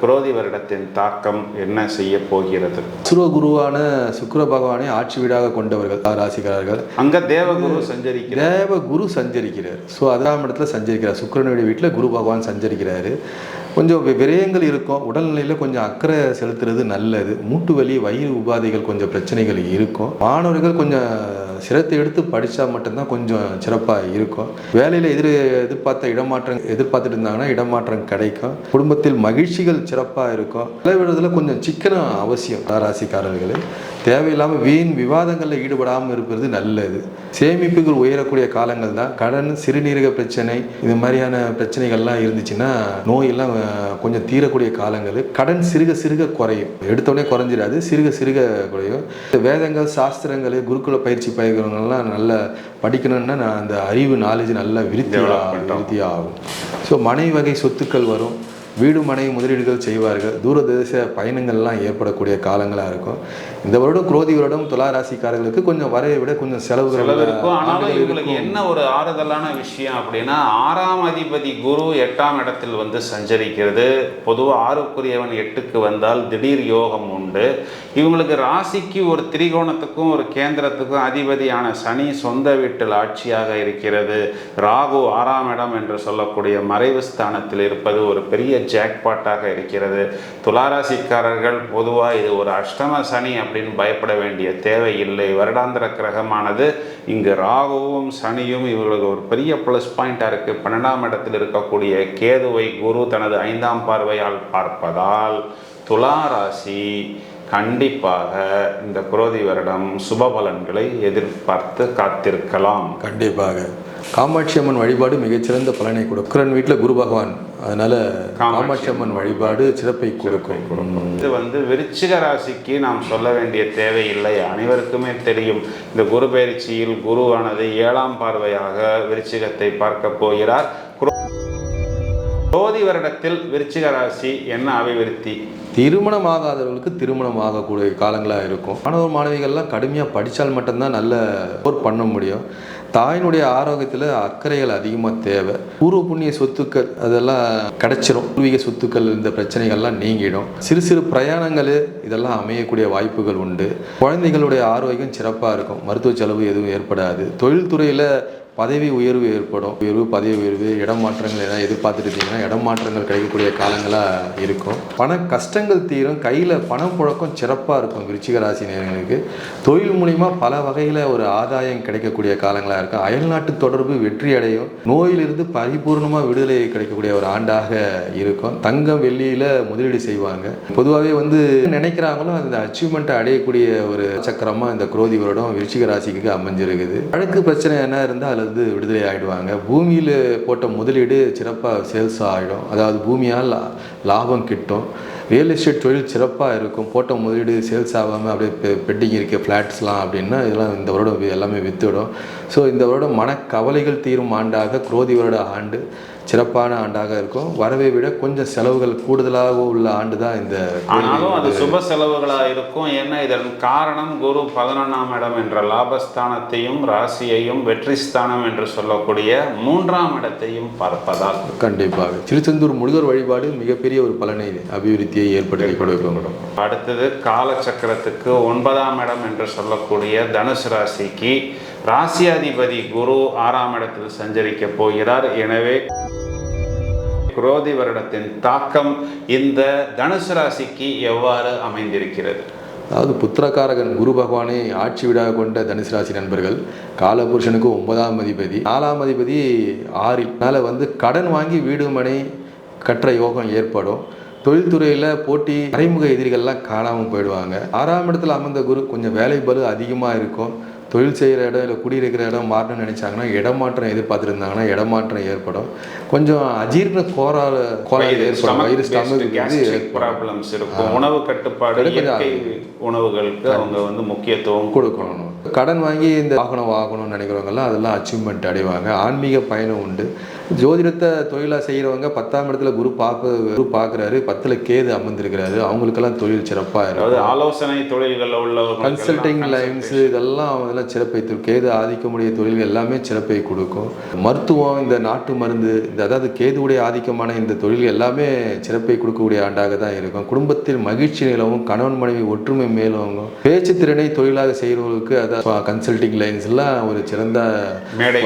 குரோதி வருடத்தின் தாக்கம் என்ன செய்ய போகிறது? குருவான சுக்கிர பகவானை ஆட்சி வீடாக கொண்டவர்கள் ராசிக்காரர்கள். அங்க தேவகுரு சஞ்சரிக்கிறார். ஸோ 6ஆம் இடத்துல சஞ்சரிக்கிறார். சுக்கிரனுடைய வீட்டில் குரு பகவான் சஞ்சரிக்கிறாரு. கொஞ்சம் விரயங்கள் இருக்கும், உடல்நிலையில் கொஞ்சம் அக்கறை செலுத்துறது நல்லது. மூட்டு வலி, வயிறு உபாதைகள் கொஞ்சம் பிரச்சனைகள் இருக்கும். மாணவர்கள் கொஞ்சம் சிரத்தை எடுத்து படித்தா மட்டும்தான் கொஞ்சம் சிறப்பாக இருக்கும். வேலையில் எதிர்பார்த்த இடமாற்றம் எதிர்பார்த்துட்டு இருந்தாங்கன்னா இடமாற்றம் கிடைக்கும். குடும்பத்தில் மகிழ்ச்சிகள் சிறப்பாக இருக்கும். விளைவிடுறதுல கொஞ்சம் சிக்கனம் அவசியம். ராசிக்காரர்கள் தேவையில்லாமல் வீண் விவாதங்களில் ஈடுபடாமல் இருப்பது நல்லது. சேமிப்புகள் உயரக்கூடிய காலங்கள் தான். கடன், சிறுநீரக பிரச்சனை, இது மாதிரியான பிரச்சனைகள்லாம் இருந்துச்சுன்னா நோயெல்லாம் கொஞ்சம் தீரக்கூடிய காலங்கள். கடன் சிறுக சிறுக குறையும், எடுத்தோடனே குறைஞ்சிடாது, சிறுக சிறுக குறையும். வேதங்கள், சாஸ்திரங்கள், குருகுல பயிற்சி பயிர்கள்லாம் நல்லா படிக்கணும்னா அந்த அறிவு நாலேஜ் நல்லா விருத்தியாகும். ஸோ மனை வகை சொத்துக்கள் வரும், வீடு மனை முதலீடுகள் செய்வார்கள், தூரதேச பயணங்கள்லாம் ஏற்படக்கூடிய காலங்களாக இருக்கும். இந்த வருடம் குரோதி வருடம் துலா ராசிக்காரர்களுக்கு கொஞ்சம் வரையை விட கொஞ்சம் செலவு இருக்கும். ஆனாலும் இவங்களுக்கு என்ன ஒரு ஆறுதலான விஷயம் அப்படின்னா 6ஆம் அதிபதி குரு 8ஆம் இடத்தில் வந்து சஞ்சரிக்கிறது. பொதுவாக 6க்குரியவன் 8க்கு வந்தால் திடீர் யோகம் உண்டு. இவங்களுக்கு ராசிக்கு ஒரு திரிகோணத்துக்கும் ஒரு கேந்திரத்துக்கும் அதிபதியான சனி சொந்த வீட்டில் ஆட்சியாக இருக்கிறது. ராகு 6ஆம் இடம் என்று சொல்லக்கூடிய மறைவு ஸ்தானத்தில் இருப்பது ஒரு பெரிய ஜாக்பாட்டாக இருக்கிறது. துளாராசிக்காரர்கள் பொதுவாக இது ஒரு அஷ்டம சனி அப்படின்னு பயப்பட வேண்டிய தேவையில்லை. வருடாந்திர கிரகமானது இங்கு ராகுவும் சனியும் இவர்களுக்கு ஒரு பெரிய ப்ளஸ் பாயிண்டாக இருக்குது. 12ஆம் இடத்தில் இருக்கக்கூடிய கேதுவை குரு தனது 5ஆம் பார்வையால் பார்ப்பதால் துளாராசி கண்டிப்பாக இந்த குரோதி வருடம் சுப பலன்களை எதிர்பார்த்து காத்திருக்கலாம். கண்டிப்பாக காமாட்சி அம்மன் வழிபாடு மிகச்சிறந்த பலனை கொடுக்கும். வீட்டில் குரு பகவான், அதனால காமாட்சி அம்மன் வழிபாடு சிறப்பை கொடுக்கும். இது வந்து விருச்சிக ராசிக்கு நாம் சொல்ல வேண்டிய தேவையில்லை, அனைவருக்குமே தெரியும். இந்த குரு பயிற்சியில் குருவானது 7ஆம் பார்வையாக விருச்சிகத்தை பார்க்க போகிறார். குரோதி வருடத்தில் விருச்சிக ராசி என்ன அபிவிருத்தி? திருமணம் ஆகாதவர்களுக்கு திருமணம் ஆகக்கூடிய காலங்களாக இருக்கும். மாணவர் மாணவிகள்லாம் கடுமையாக படித்தால் மட்டும்தான் நல்ல ஒர்க் பண்ண முடியும். தாயினுடைய ஆரோக்கியத்தில் அக்கறைகள் அதிகமாக தேவை. பூர்வ புண்ணிய சொத்துக்கள் அதெல்லாம் கிடைச்சிரும். பூர்வீக சொத்துக்கள் இந்த பிரச்சனைகள்லாம் நீங்கிடும். சிறு சிறு பிரயாணங்கள் இதெல்லாம் அமையக்கூடிய வாய்ப்புகள் உண்டு. குழந்தைகளுடைய ஆரோக்கியம் சிறப்பாக இருக்கும். மருத்துவ செலவு எதுவும் ஏற்படாது. தொழில்துறையில் பதவி உயர்வு ஏற்படும். பதவி உயர்வு, இடமாற்றங்கள் எதாவது எதிர்பார்த்துட்டு இருந்தீங்கன்னா இடமாற்றங்கள் கிடைக்கக்கூடிய காலங்களாக இருக்கும். பண கஷ்டங்கள் தீரும். கையில் பணம் புழக்கம் சிறப்பாக இருக்கும். விருச்சிக ராசி நேயர்களுக்கு தொழில் மூலிமா பல வகையில் ஒரு ஆதாயம் கிடைக்கக்கூடிய காலங்களாக இருக்கும். அயல்நாட்டு தொடர்பு வெற்றி அடையும். நோயிலிருந்து பரிபூர்ணமாக விடுதலை கிடைக்கக்கூடிய ஒரு ஆண்டாக இருக்கும். தங்கம் வெள்ளியில் முதலீடு செய்வாங்க. பொதுவாகவே வந்து நினைக்கிறாங்களோ அந்த அச்சீவ்மெண்ட்டை அடையக்கூடிய ஒரு சக்கரமாக இந்த குரோதி வருடம் விருச்சிக ராசிக்கு அமைஞ்சிருக்குது. வழக்கு பிரச்சனை என்ன இருந்தால் வந்து விடுதலை ஆகிடுவாங்க. பூமியில் போட்ட முதலீடு சிறப்பாக சேல்ஸ் ஆகிடும். அதாவது பூமியால் லாபம் கிட்டும். ரியல் எஸ்டேட் தொழில் சிறப்பாக இருக்கும். போட்ட முதலீடு சேல்ஸ் ஆகாமல் அப்படியே பெட்டிங் இருக்க ஃப்ளாட்ஸ்லாம் அப்படின்னா இதெல்லாம் இந்த வருடம் எல்லாமே வித்துடும். ஸோ இந்த வருடம் மனக்கவலைகள் தீரும் ஆண்டாக குரோதி வருட ஆண்டு சிறப்பான ஆண்டாக இருக்கும். வரவை விட கொஞ்சம் செலவுகள் கூடுதலாக உள்ள ஆண்டு தான் இந்த. ஆனாலும் அது சுப செலவுகளாக இருக்கும். ஏன்னா இதன் காரணம் குரு 11ஆம் இடம் என்ற லாபஸ்தானத்தையும் ராசியையும் வெற்றி ஸ்தானம் என்று சொல்லக்கூடிய 3ஆம் இடத்தையும் பார்ப்பதால் கண்டிப்பாக திருச்செந்தூர் முருகர் வழிபாடு மிகப்பெரிய ஒரு பலனை அபிவிருத்தியை ஏற்படுத்தி கொடுக்கும். அடுத்தது காலச்சக்கரத்துக்கு 9ஆம் இடம் என்று சொல்லக்கூடிய தனுசு ராசிக்கு ராசியாதிபதி குரு 6ஆம் இடத்தில் சஞ்சரிக்க போகிறார். எனவே குரோதி வருடத்தின் தாக்கம் இந்த தனுசு ராசிக்கு எவ்வாறு அமைந்திருக்கிறது? அதாவது புத்திரகாரகன் குரு பகவானை ஆட்சி வீடாக கொண்ட தனுசு ராசி நண்பர்கள் காலபுருஷனுக்கு 9ஆம் அதிபதி, 4ஆம் அதிபதி 6. வந்து கடன் வாங்கி வீடு மனை கற்ற யோகம் ஏற்படும். தொழில்துறையில் போட்டி மறைமுக எதிரிகள்லாம் காணாமல் போயிடுவாங்க. 6ஆம் இடத்துல அமர்ந்த குரு கொஞ்சம் வேலை பளு அதிகமாக இருக்கும். தொழில் செய்கிற இடம் இல்லை குடியிருக்கிற இடம் மாறணும்னு நினச்சாங்கன்னா இடமாற்றம் எதிர்பார்த்துருந்தாங்கன்னா இடமாற்றம் ஏற்படும். கொஞ்சம் அஜீர்ண கோளாறு ஏற்படும். வயிறு ஸ்டமக் ப்ராப்ளம்ஸ் இருக்கும். உணவு கட்டுப்பாடு, உணவுகளுக்கு அவங்க வந்து முக்கியத்துவம் கொடுக்கணும். கடன் வாங்கி இந்த வாங்கணும்னு நினைக்கிறவங்கலாம் அதெல்லாம் அச்சீவ்மெண்ட் அடைவாங்க. ஆன்மீக பயணம் உண்டு. ஜோதிடத்தை தொழிலாக செய்கிறவங்க 10ஆம் இடத்துல குரு பார்க்குறாரு, 10ல் கேது அமர்ந்திருக்கிறாரு. அவங்களுக்கெல்லாம் தொழில் சிறப்பாக இருக்கும். ஆலோசனை தொழில்களில் உள்ளவங்க, கன்சல்டிங் லைன்ஸு இதெல்லாம் அதெல்லாம் சிறப்பை கேது ஆதிக்கமுடைய தொழில்கள் எல்லாமே சிறப்பை கொடுக்கும். மருத்துவம், இந்த நாட்டு மருந்து, இந்த அதாவது கேதுவுடைய ஆதிக்கமான இந்த தொழில் எல்லாமே சிறப்பை கொடுக்கக்கூடிய ஆண்டாக தான் இருக்கும். குடும்பத்தில் மகிழ்ச்சி நிலவும், கணவன் மனைவி ஒற்றுமை மேலவங்க, பேச்சு திறனை தொழிலாக செய்கிறவங்களுக்கு அதாவது கன்சல்டிங் லைன்ஸ்லாம் ஒரு சிறந்த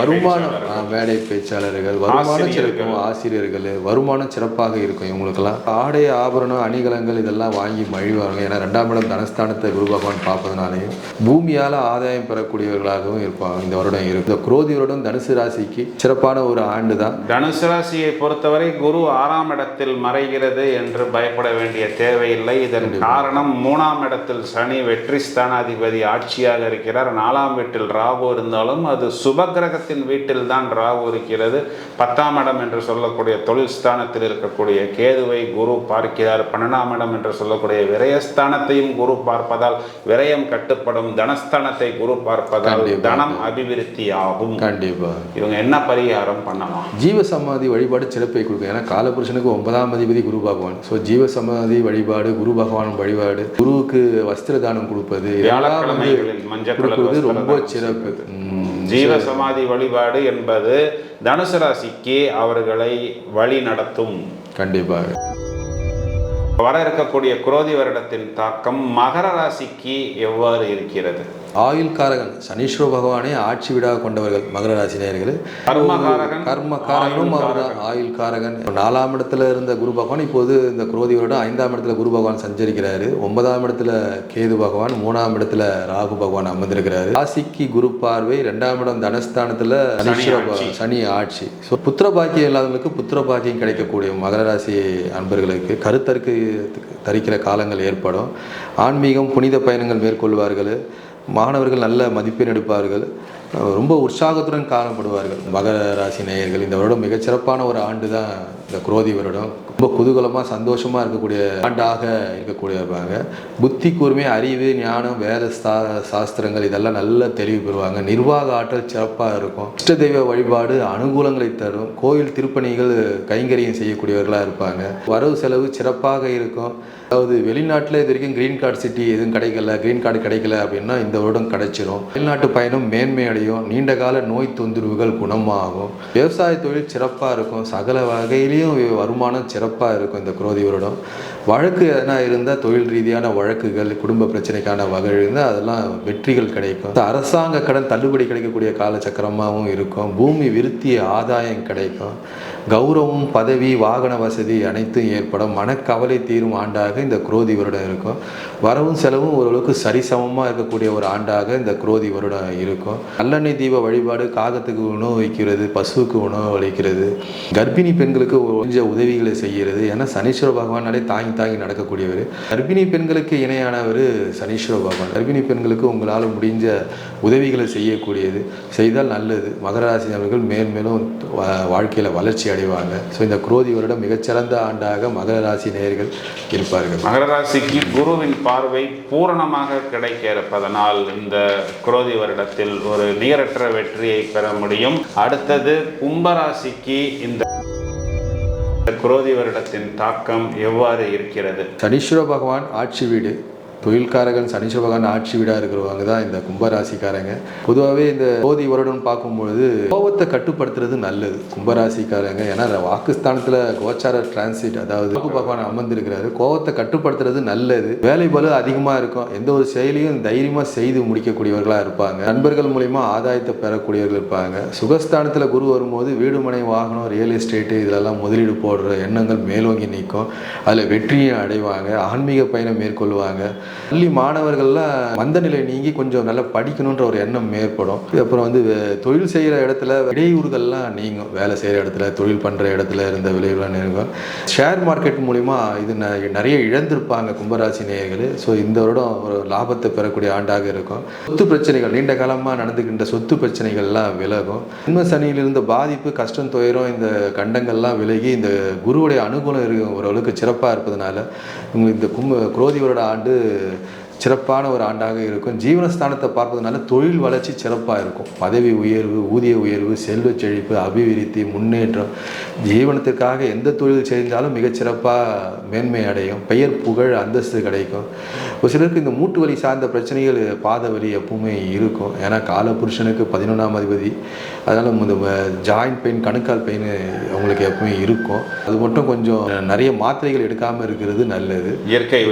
வருமானம். மேடை பேச்சாளர்கள் வருமானம் சிறக்கும். ஆசிரியர்கள் வருமானம் சிறப்பாக இருக்கும். இவங்களுக்கெல்லாம் ஆடை ஆபரணம் அணிகலங்கள் இதெல்லாம் வாங்கி மழிவாங்க. ஏன்னா 2ஆம் இடம் தனஸ்தானத்தை குரு பகவான் பார்ப்பதனாலேயும் பூமியால் ஆதாயம் பெறக்கூடியவர்களாகவும் இருப்பாங்க. இந்த வருடம் இருக்கு. இந்த குரோதி வருடம் தனுசு ராசிக்கு சிறப்பான ஒரு ஆண்டு தான். தனுசு ராசியை பொறுத்தவரை குரு 6ஆம் இடத்தில் மறைகிறது என்று பயப்பட வேண்டிய தேவையில்லை. இதன் காரணம் 3ஆம் இடத்தில் சனி வெற்றி ஸ்தானாதிபதி ஆட்சியாக இருக்கிறார். பார்க்கிறார். 4ஆம் வீட்டில் ராகு இருந்தாலும் அது சுபகிரகத்தின் வீட்டில் தான் ராகு இருக்கிறது. 10ஆம் இடம் என்று சொல்லக்கூடிய தொழில் ஸ்தானத்தில் இருக்கக்கூடிய கேதுவை குரு பார்க்கிறார். 12ஆம் இடம் என்று சொல்லக்கூடிய விரயஸ்தானத்தையும் குரு பார்ப்பதால் விரயம் கட்டுப்படும். தனஸ்தானத்தை குரு பார்ப்பதால் தனம் அபிவிருத்தி ஆகும். கண்டிப்பா. இவங்க என்ன பரிகாரம் பண்ணலாம்? ஜீவ சமாதி வழிபாடு சிறப்பை கொடுக்கும். ஏன்னா காலபுருஷனுக்கு 9ஆம் அதிபதி குரு பகவான். ஸோ ஜீவ சமாதி வழிபாடு, குரு பகவான் வழிபாடு, குருவுக்கு வஸ்திர தானம் கொடுப்பது, கொடுப்பது ரொம்ப சிறப்பு. ஜீவ சமாதி வழிபாடு என்பது தனுசு ராசிக்கு அவர்களை வழி நடத்தும். கண்டிப்பாக. வர இருக்கக்கூடிய குரோதி வருடத்தின் தாக்கம் மகர ராசிக்கு எவ்வாறு இருக்கிறது? ஆயுள் காரகன் சனீஸ்வர பகவானே ஆட்சி வீடாக கொண்டவர்கள் மகர ராசி நேயர்கள். கர்ம காரகனும் அவர் ஆயுள் காரகன். 4ஆம் இடத்துல இருந்த குரு பகவான் இப்போது இந்த குரோதி வருடம் 5ஆம் இடத்துல குரு பகவான் சஞ்சரிக்கிறாரு. 9ஆம் இடத்துல கேது பகவான், 3ஆம் இடத்துல ராகு பகவான் அமர்ந்திருக்கிறாரு. ராசிக்கு குரு பார்வை, 2ஆம் இடம் தனஸ்தானத்துல சனி ஆட்சி. ஸோ புத்திர பாக்கியம் இல்லாதவங்களுக்கு புத்திர பாக்கியம் கிடைக்கக்கூடிய மகர ராசி அன்பர்களுக்கு கருத்தருக்கு தரிக்கிற காலங்கள் ஏற்படும். ஆன்மீகம், புனித பயணங்கள் மேற்கொள்வார்கள். மாணவர்கள் நல்ல மதிப்பெண் எடுப்பார்கள். ரொம்ப உற்சாகத்துடன் காணப்படுவார்கள் மகர ராசி நேயர்கள். இந்த வருடம் மிகச்சிறப்பான ஒரு ஆண்டு தான் இந்த குரோதி வருடம். ரொம்ப குதூகலமாக சந்தோஷமாக இருக்கக்கூடிய ஆண்டாக இருக்கக்கூடிய இருப்பாங்க. புத்தி கூர்மை, அறிவு, ஞானம், வேத சாஸ்திரங்கள் இதெல்லாம் நல்ல தெளிவு பெறுவாங்க. நிர்வாக ஆற்றல் சிறப்பாக இருக்கும். இஷ்ட தெய்வ வழிபாடு அனுகூலங்களை தரும். கோயில் திருப்பணிகள் கைங்கரியம் செய்யக்கூடியவர்களாக இருப்பாங்க. வரவு செலவு சிறப்பாக இருக்கும். அதாவது வெளிநாட்டில் இது வரைக்கும் கிரீன் கார்டு சிட்டி எதுவும் கிடைக்கல, கிரீன் கார்டு கிடைக்கல அப்படின்னா இந்த வருடம் கிடைச்சிரும். வெளிநாட்டு பயணம் மேன்மை அடையும். நீண்ட கால நோய் தொந்தரவுகள் குணமாகும். விவசாய தொழில் சிறப்பாக இருக்கும். சகல வகையிலையும் வருமானம் சிறப்பாக இருக்கும் இந்த குரோதி வருடம். வழக்கு எதனா இருந்தால் தொழில் ரீதியான வழக்குகள், குடும்ப பிரச்சனைக்கான வகை இருந்தால் அதெல்லாம் வெற்றிகள் கிடைக்கும். அரசாங்க கடன் தள்ளுபடி கிடைக்கக்கூடிய காலச்சக்கரமாகவும் இருக்கும். பூமி விருத்தி ஆதாயம் கிடைக்கும். கௌரவம், பதவி, வாகன வசதி அனைத்தும் ஏற்படும். மனக்கவலை தீரும் ஆண்டாக இந்த குரோதி வருடம் இருக்கும். வரவும் செலவும் ஓரளவுக்கு சரிசமமாக இருக்கக்கூடிய ஒரு ஆண்டாக இந்த குரோதி வருடம் இருக்கும். நல்லெண்ணெய் தீப வழிபாடு, காகத்துக்கு உணவு வைக்கிறது, பசுவுக்கு உணவு அளிக்கிறது, கர்ப்பிணி பெண்களுக்கு கொஞ்சம் உதவிகளை செய்கிறது. ஏன்னா சனீஸ்வர பகவானாலே தாங்கி நடக்கக்கூடியவர். கர்ப்பிணி பெண்களுக்கு இணையானவர் சனீஸ்வர பகவான். கர்ப்பிணி பெண்களுக்கு உங்களால் முடிஞ்ச உதவிகளை செய்யக்கூடியது செய்தால் நல்லது. மகர ராசி அவர்கள் மேலும் வாழ்க்கையில் வளர்ச்சி அடைவாங்க. ஸோ இந்த குரோதி வருடம் மிகச்சிறந்த ஆண்டாக மகர ராசி நேயர்கள் இருப்பார்கள். மகர ராசிக்கு குருவின் பார்வை பூரணமாக கிடைக்க இருப்பதனால் இந்த குரோதி வருடத்தில் ஒரு நிகரற்ற வெற்றியை பெற முடியும். அடுத்தது கும்பராசிக்கு இந்த குரோதி வருடத்தின் தாக்கம் எவ்வாறு இருக்கிறது? சனீஸ்வர பகவான் ஆட்சி வீடு, தொழில்காரகன் சனீஸ்வர பகவான் ஆட்சி வீடாக இருக்கிறவங்க தான் இந்த கும்பராசிக்காரங்க. பொதுவாகவே இந்த குரோதி வருடம் பார்க்கும்பொழுது கோபத்தை கட்டுப்படுத்துறது நல்லது கும்பராசிக்காரங்க. ஏன்னா வாக்குஸ்தானத்தில் கோச்சார டிரான்சிட், அதாவது பகவான் அமர்ந்திருக்கிறாரு. கோபத்தை கட்டுப்படுத்துறது நல்லது. வேலை பளு அதிகமாக இருக்கும். எந்த ஒரு செயலையும் தைரியமாக செய்து முடிக்கக்கூடியவர்களாக இருப்பாங்க. நண்பர்கள் மூலிமா ஆதாயத்தை பெறக்கூடியவர்கள் இருப்பாங்க. சுகஸ்தானத்தில் குரு வரும்போது வீடு, மனை, வாகனம், ரியல் எஸ்டேட்டு இதிலெல்லாம் முதலீடு போடுற எண்ணங்கள் மேலோங்கி நிற்கும். அதில் வெற்றியை அடைவாங்க. ஆன்மீக பயணம் மேற்கொள்வாங்க. பள்ளி மாணவர்கள்லாம் மந்த நிலை நீங்கி கொஞ்சம் நல்லா படிக்கணுன்ற ஒரு எண்ணம் ஏற்படும். அப்புறம் தொழில் செய்கிற இடத்துல இடையூறுகள்லாம் நீங்கும். வேலை செய்கிற இடத்துல, தொழில் பண்ணுற இடத்துல இருந்த விளைவுலாம் நீங்கும். ஷேர் மார்க்கெட் மூலிமா இது நிறைய இழந்திருப்பாங்க கும்பராசி நேயர்கள். ஸோ இந்த வருடம் ஒரு லாபத்தை பெறக்கூடிய ஆண்டாக இருக்கும். சொத்து பிரச்சனைகள், நீண்ட காலமாக நடந்துக்கின்ற சொத்து பிரச்சனைகள்லாம் விலகும். ஜென்ம சனியில் இருந்த பாதிப்பு, கஷ்டம், துயரம், இந்த கண்டங்கள்லாம் விலகி இந்த குருவுடைய அனுகூலம் ஓரளவுக்கு சிறப்பாக இருப்பதனால இந்த குரோதி வருட ஆண்டு சிறப்பான ஒரு ஆண்டாக இருக்கும். ஜீவனஸ்தானத்தை பார்ப்பதனால தொழில் வளர்ச்சி சிறப்பாக இருக்கும். பதவி உயர்வு, ஊதிய உயர்வு, செல்வ செழிப்பு, அபிவிருத்தி, முன்னேற்றம், ஜீவனத்திற்காக எந்த தொழில் செய்தாலும் மிகச்சிறப்பாக மேன்மை அடையும். பெயர், புகழ், அந்தஸ்து கிடைக்கும். ஒரு சிலருக்கு இந்த மூட்டு வலி சார்ந்த பிரச்சனைகள், பாத வலி எப்பவுமே இருக்கும். ஏன்னா காலபுருஷனுக்கு 11ஆம் அதிபதி. அதனால் இந்த ஜாயிண்ட் பெயின், கணுக்கால் பெயின் அவங்களுக்கு எப்பவுமே இருக்கும். அது மட்டும் கொஞ்சம் நிறைய மாத்திரைகள் எடுக்காமல் இருக்கிறது நல்லது. இயற்கை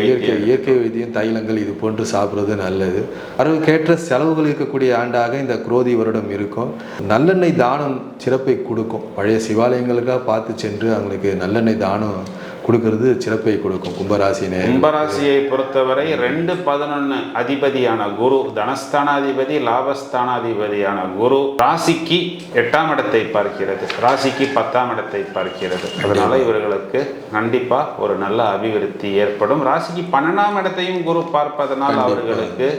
வைத்தியம், தைலங்கள் இது போன்று சாப்பிட்றது நல்லது. அறிவுக்கேற்ற செலவுகள் இருக்கக்கூடிய ஆண்டாக இந்த குரோதி வருடம் இருக்கும். நல்லெண்ணெய் தானம் சிறப்பை கொடுக்கும். பழைய சிவாலயங்களுக்காக பார்த்து சென்று அவங்களுக்கு நல்லெண்ணெய் தானம் கொடுக்கறது சிறப்பை கொடுக்கும். கும்பராசியை பொறுத்தவரை 2-11 அதிபதியான குரு, தனஸ்தானாதிபதி, லாபஸ்தானாதிபதியான குரு ராசிக்கு 8ஆம் இடத்தை பார்க்கிறது, ராசிக்கு 10ஆம் இடத்தை பார்க்கிறது. அதனால இவர்களுக்கு கண்டிப்பா ஒரு நல்ல அபிவிருத்தி ஏற்படும். ராசிக்கு 12ஆம் இடத்தையும் குரு பார்ப்பதனால் அவர்களுக்கு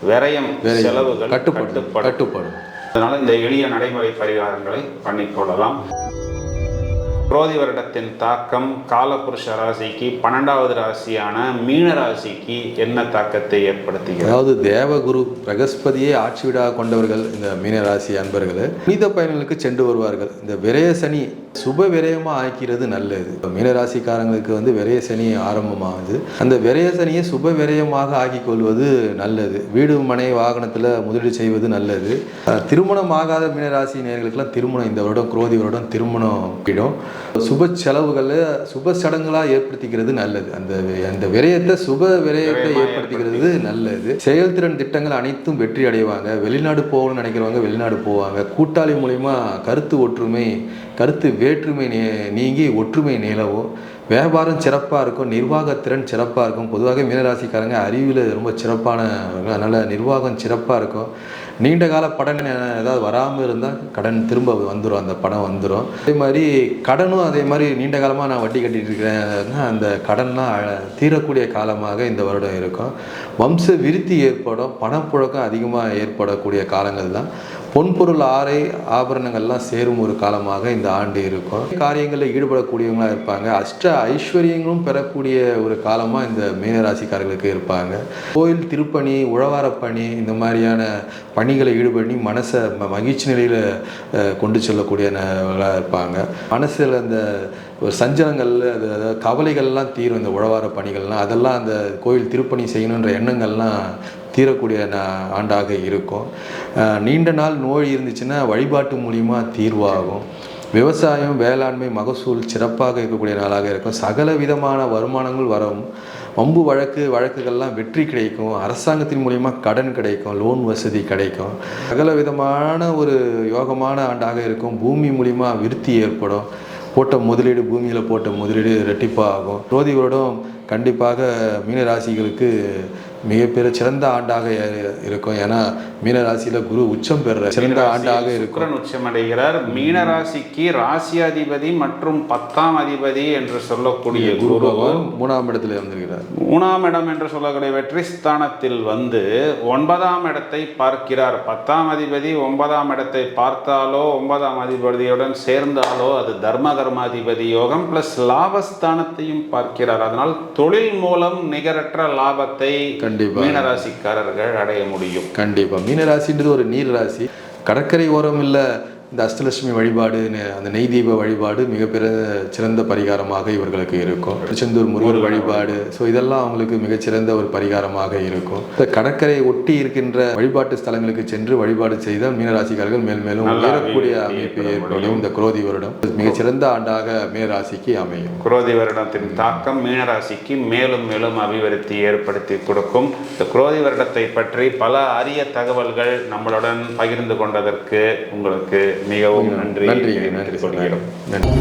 விரயம் செலவுகள் கட்டுப்படும். அதனால இந்த எளிய நடைமுறை பரிகாரங்களை பண்ணிக்கொள்ளலாம். குரோதி வருடத்தின் தாக்கம் காலபுருஷ ராசிக்கு 12வது ராசியான மீன ராசிக்கு என்ன தாக்கத்தை ஏற்படுத்துகிறது? அதாவது தேவகுரு பிரகஸ்பதியே ஆட்சி வீடாக கொண்டவர்கள் இந்த மீனராசி அன்பர்கள் புனித பயணங்களுக்கு சென்று வருவார்கள். இந்த விரய சனி சுப விரயமாக ஆக்கிறது நல்லது. மீனராசிக்காரங்களுக்கு வந்து விரய சனி ஆரம்பமாகுது. அந்த விரய சனியை சுப விரயமாக ஆக்கி கொள்வது நல்லது. வீடு மனை வாகனத்தில் முதலீடு செய்வது நல்லது. திருமணம் ஆகாத மீனராசி நேயர்களுக்கெல்லாம் திருமணம் இந்த வருடம் குரோதி வருடம் திருமணம் கிடும். சுப செலவுகளை சுப சடங்குகளாக ஏற்படுத்திக்கிறது நல்லது. அந்த விரயத்தை சுப விரயத்தை ஏற்படுத்திக்கிறது நல்லது. செயல்திறன் திட்டங்கள் அனைத்தும் வெற்றி அடைவாங்க. வெளிநாடு போகணும்னு நினைக்கிறவங்க வெளிநாடு போவாங்க. கூட்டாளி மூலயமா கருத்து வேற்றுமை நீங்கி ஒற்றுமை நிலவும். வியாபாரம் சிறப்பாக இருக்கும். நிர்வாகத்திறன் சிறப்பாக இருக்கும். பொதுவாக மீனராசிக்காரங்க அறிவில் ரொம்ப சிறப்பானவங்க. அதனால் நிர்வாகம் சிறப்பாக இருக்கும். நீண்ட கால படம் ஏதாவது வராமல் இருந்தால் கடன் திரும்ப வந்துடும். அந்த படம் வந்துடும். அதே மாதிரி கடனும் அதே மாதிரி நீண்ட காலமாக நான் வட்டி கட்டிட்டு இருக்கிறேன்னா அந்த கடன்லாம் தீரக்கூடிய காலமாக இந்த வருடம் இருக்கும். வம்ச விருத்தி ஏற்படும். பணப்புழக்கம் அதிகமாக ஏற்படக்கூடிய காலங்கள் தான். பொன்பொருள் ஆபரணங்கள்லாம் சேரும் ஒரு காலமாக இந்த ஆண்டு இருக்கும். காரியங்களில் ஈடுபடக்கூடியவங்களாக இருப்பாங்க. அஷ்ட ஐஸ்வர்யங்களும் பெறக்கூடிய ஒரு காலமாக இந்த மீனராசிக்காரர்களுக்கு இருப்பாங்க. கோயில் திருப்பணி உழவாரப்பணி இந்த மாதிரியான பணிகளை ஈடுபண்ணி மனசை மகிழ்ச்சி நிலையில் கொண்டு செல்லக்கூடியவர்களாக இருப்பாங்க. மனசில் அந்த ஒரு சஞ்சலங்கள் அதாவது கவலைகள்லாம் தீரும். இந்த உழவார பணிகள்லாம் அதெல்லாம் அந்த கோயில் திருப்பணி செய்யணுன்ற எண்ணங்கள்லாம் தீரக்கூடிய ஆண்டாக இருக்கும். நீண்ட நாள் நோய் இருந்துச்சுன்னா வழிபாட்டு மூலிமா தீர்வாகும். விவசாயம் வேளாண்மை மகசூல் சிறப்பாக இருக்கக்கூடிய நாளாக இருக்கும். சகல விதமான வருமானங்கள் வரும். வம்பு வழக்குகள்லாம் வெற்றி கிடைக்கும். அரசாங்கத்தின் மூலிமா கடன் கிடைக்கும். லோன் வசதி கிடைக்கும். சகல விதமான ஒரு யோகமான ஆண்டாக இருக்கும். பூமி மூலிமா விருத்தி ஏற்படும். பூமியில் போட்ட முதலீடு ரெட்டிப்பாக ஆகும். குரோதி வருடம் கண்டிப்பாக மீனராசிகளுக்கு மிகப்பெரிய சிறந்த ஆண்டாக இருக்கும். ஏன்னா மீனராசியில் குரு உச்சம் பெறுற சிறந்த ஆண்டாக இருக்கும். உச்சமடைகிறார். மீனராசிக்கு ராசியாதிபதி மற்றும் 10ஆம் அதிபதி என்று சொல்லக்கூடிய குரு 3ஆம் இடத்துல வந்திருக்கிறார். 3ஆம் இடம் என்று சொல்லக்கூடிய வெற்றி ஸ்தானத்தில் வந்து 9ஆம் இடத்தை பார்க்கிறார். 10ஆம் அதிபதி 9ஆம் இடத்தை பார்த்தாலோ 9ஆம் அதிபதியுடன் சேர்ந்தாலோ அது தர்ம கர்மாதிபதி யோகம் பிளஸ் லாபஸ்தானத்தையும் பார்க்கிறார். அதனால் தொழில் மூலம் நிகரற்ற லாபத்தை மீனராசிக்காரர்கள் அடைய முடியும். கண்டிப்பா. மீனராசின்றது ஒரு நீர் ராசி. கடற்கரை ஓரம் இல்லை இந்த அஷ்டலட்சுமி வழிபாடு அந்த நெய் தீப வழிபாடு மிகப்பெரிய சிறந்த பரிகாரமாக இவர்களுக்கு இருக்கும். திருச்செந்தூர் முருகர் வழிபாடு இதெல்லாம் அவங்களுக்கு மிகச்சிறந்த ஒரு பரிகாரமாக இருக்கும். இந்த கடற்கரை ஒட்டி இருக்கின்ற வழிபாட்டு ஸ்தலங்களுக்கு சென்று வழிபாடு செய்தால் மீனராசிக்காரர்கள் மேலும் உயரக்கூடிய அமைப்பு ஏற்படும். இந்த குரோதி வருடம் மிகச்சிறந்த ஆண்டாக மீனராசிக்கு அமையும். குரோதி வருடத்தின் தாக்கம் மீனராசிக்கு மேலும் அபிவிருத்தி ஏற்படுத்தி கொடுக்கும். இந்த குரோதி வருடத்தை பற்றி பல அரிய தகவல்கள் நம்மளுடன் பகிர்ந்து கொண்டதற்கு உங்களுக்கு மிகவும் நன்றி சொல்கிறோம். நன்றி.